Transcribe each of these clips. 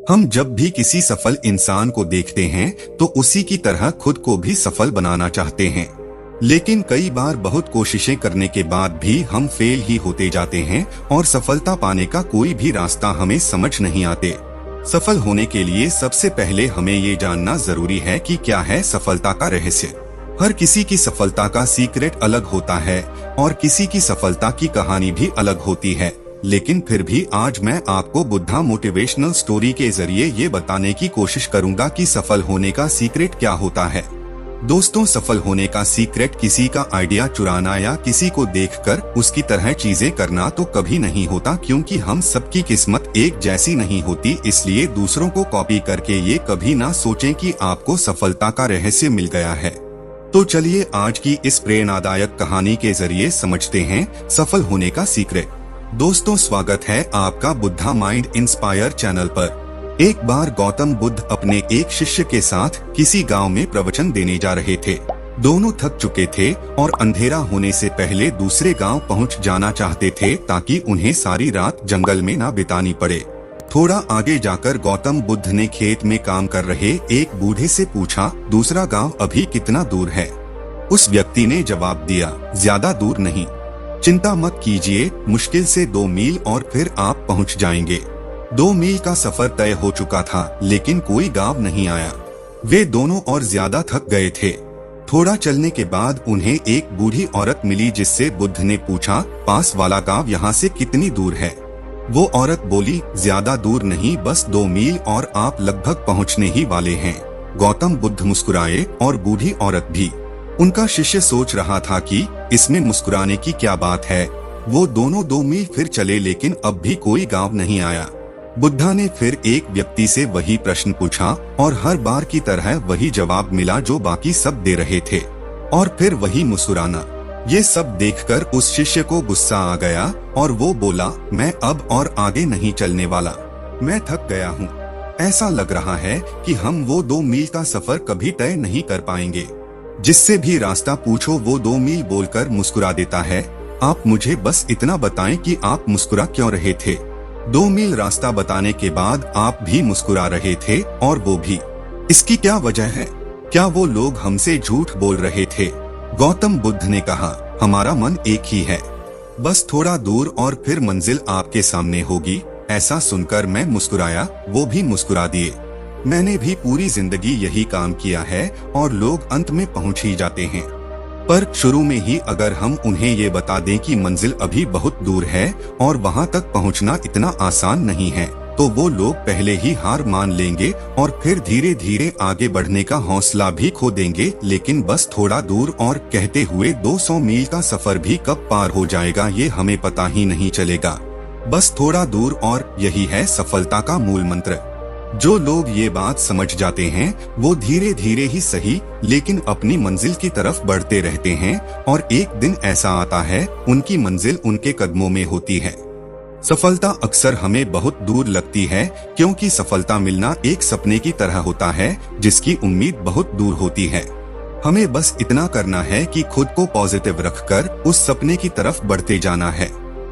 हम जब भी किसी सफल इंसान को देखते हैं तो उसी की तरह खुद को भी सफल बनाना चाहते हैं, लेकिन कई बार बहुत कोशिशें करने के बाद भी हम फेल ही होते जाते हैं और सफलता पाने का कोई भी रास्ता हमें समझ नहीं आते। सफल होने के लिए सबसे पहले हमें ये जानना जरूरी है कि क्या है सफलता का रहस्य। हर किसी की सफलता का सीक्रेट अलग होता है और किसी की सफलता की कहानी भी अलग होती है, लेकिन फिर भी आज मैं आपको बुद्धा मोटिवेशनल स्टोरी के जरिए ये बताने की कोशिश करूंगा कि सफल होने का सीक्रेट क्या होता है। दोस्तों, सफल होने का सीक्रेट किसी का आइडिया चुराना या किसी को देखकर उसकी तरह चीजें करना तो कभी नहीं होता, क्योंकि हम सबकी किस्मत एक जैसी नहीं होती। इसलिए दूसरों को कॉपी करके ये कभी ना सोचें कि आपको सफलता का रहस्य मिल गया है। तो चलिए आज की इस प्रेरणादायक कहानी के जरिए समझते हैं सफल होने का सीक्रेट। दोस्तों, स्वागत है आपका बुद्धा माइंड इंस्पायर चैनल पर। एक बार गौतम बुद्ध अपने एक शिष्य के साथ किसी गांव में प्रवचन देने जा रहे थे। दोनों थक चुके थे और अंधेरा होने से पहले दूसरे गांव पहुंच जाना चाहते थे ताकि उन्हें सारी रात जंगल में न बितानी पड़े। थोड़ा आगे जाकर गौतम बुद्ध ने खेत में काम कर रहे एक बूढ़े से पूछा, दूसरा गांव अभी कितना दूर है? उस व्यक्ति ने जवाब दिया, ज्यादा दूर नहीं, चिंता मत कीजिए, मुश्किल से 2 मील और फिर आप पहुंच जाएंगे। 2 मील का सफर तय हो चुका था, लेकिन कोई गांव नहीं आया। वे दोनों और ज्यादा थक गए थे। थोड़ा चलने के बाद उन्हें एक बूढ़ी औरत मिली, जिससे बुद्ध ने पूछा, पास वाला गांव यहाँ से कितनी दूर है? वो औरत बोली, ज्यादा दूर नहीं, बस 2 मील और आप लगभग पहुँचने ही वाले हैं। गौतम बुद्ध मुस्कुराए और बूढ़ी औरत भी। उनका शिष्य सोच रहा था कि इसमें मुस्कुराने की क्या बात है। वो दोनों 2 मील फिर चले, लेकिन अब भी कोई गांव नहीं आया। बुद्धा ने फिर एक व्यक्ति से वही प्रश्न पूछा और हर बार की तरह वही जवाब मिला जो बाकी सब दे रहे थे, और फिर वही मुस्कुराना। ये सब देखकर उस शिष्य को गुस्सा आ गया और वो बोला, मैं अब और आगे नहीं चलने वाला, मैं थक गया हूँ। ऐसा लग रहा है कि हम वो 2 मील का सफर कभी तय नहीं कर पाएंगे। जिससे भी रास्ता पूछो वो 2 मील बोलकर मुस्कुरा देता है। आप मुझे बस इतना बताएं कि आप मुस्कुरा क्यों रहे थे? 2 मील रास्ता बताने के बाद आप भी मुस्कुरा रहे थे, और वो भी। इसकी क्या वजह है? क्या वो लोग हमसे झूठ बोल रहे थे? गौतम बुद्ध ने कहा, हमारा मन एक ही है, बस थोड़ा दूर और फिर मंजिल आपके सामने होगी। ऐसा सुनकर मैं मुस्कुराया, वो भी मुस्कुरा दिए। मैंने भी पूरी जिंदगी यही काम किया है और लोग अंत में पहुंच ही जाते हैं। पर शुरू में ही अगर हम उन्हें ये बता दें कि मंजिल अभी बहुत दूर है और वहां तक पहुंचना इतना आसान नहीं है, तो वो लोग पहले ही हार मान लेंगे और फिर धीरे धीरे आगे बढ़ने का हौसला भी खो देंगे। लेकिन बस थोड़ा दूर और कहते हुए 200 मील का सफर भी कब पार हो जाएगा ये हमें पता ही नहीं चलेगा। बस थोड़ा दूर, और यही है सफलता का मूल मंत्र। जो लोग ये बात समझ जाते हैं वो धीरे धीरे ही सही, लेकिन अपनी मंजिल की तरफ बढ़ते रहते हैं, और एक दिन ऐसा आता है उनकी मंजिल उनके कदमों में होती है। सफलता अक्सर हमें बहुत दूर लगती है, क्योंकि सफलता मिलना एक सपने की तरह होता है जिसकी उम्मीद बहुत दूर होती है। हमें बस इतना करना है कि खुद को पॉजिटिव रखकर उस सपने की तरफ बढ़ते जाना है।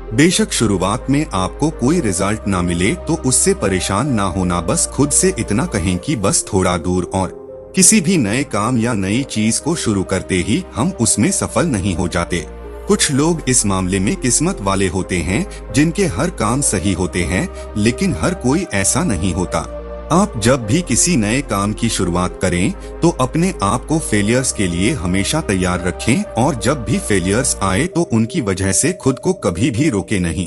बेशक शुरुआत में आपको कोई रिजल्ट ना मिले तो उससे परेशान ना होना, बस खुद से इतना कहें कि बस थोड़ा दूर। और किसी भी नए काम या नई चीज को शुरू करते ही हम उसमें सफल नहीं हो जाते। कुछ लोग इस मामले में किस्मत वाले होते हैं जिनके हर काम सही होते हैं, लेकिन हर कोई ऐसा नहीं होता। आप जब भी किसी नए काम की शुरुआत करें तो अपने आप को फेलियर्स के लिए हमेशा तैयार रखें, और जब भी फेलियर्स आए तो उनकी वजह से खुद को कभी भी रोके नहीं।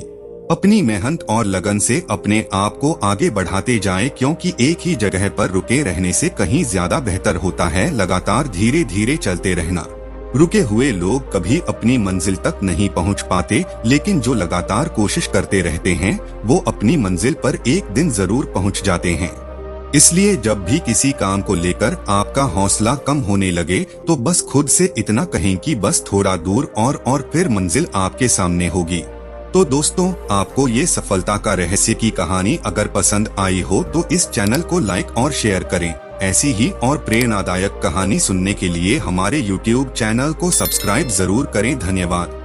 अपनी मेहनत और लगन से अपने आप को आगे बढ़ाते जाएं, क्योंकि एक ही जगह पर रुके रहने से कहीं ज्यादा बेहतर होता है लगातार धीरे धीरे चलते रहना। रुके हुए लोग कभी अपनी मंजिल तक नहीं पहुंच पाते, लेकिन जो लगातार कोशिश करते रहते हैं वो अपनी मंजिल पर एक दिन जरूर पहुंच जाते हैं। इसलिए जब भी किसी काम को लेकर आपका हौसला कम होने लगे तो बस खुद से इतना कहें कि बस थोड़ा दूर, और फिर मंजिल आपके सामने होगी। तो दोस्तों, आपको ये सफलता का रहस्य की कहानी अगर पसंद आई हो तो इस चैनल को लाइक और शेयर करें। ऐसी ही और प्रेरणादायक कहानी सुनने के लिए हमारे YouTube चैनल को सब्सक्राइब जरूर करें। धन्यवाद।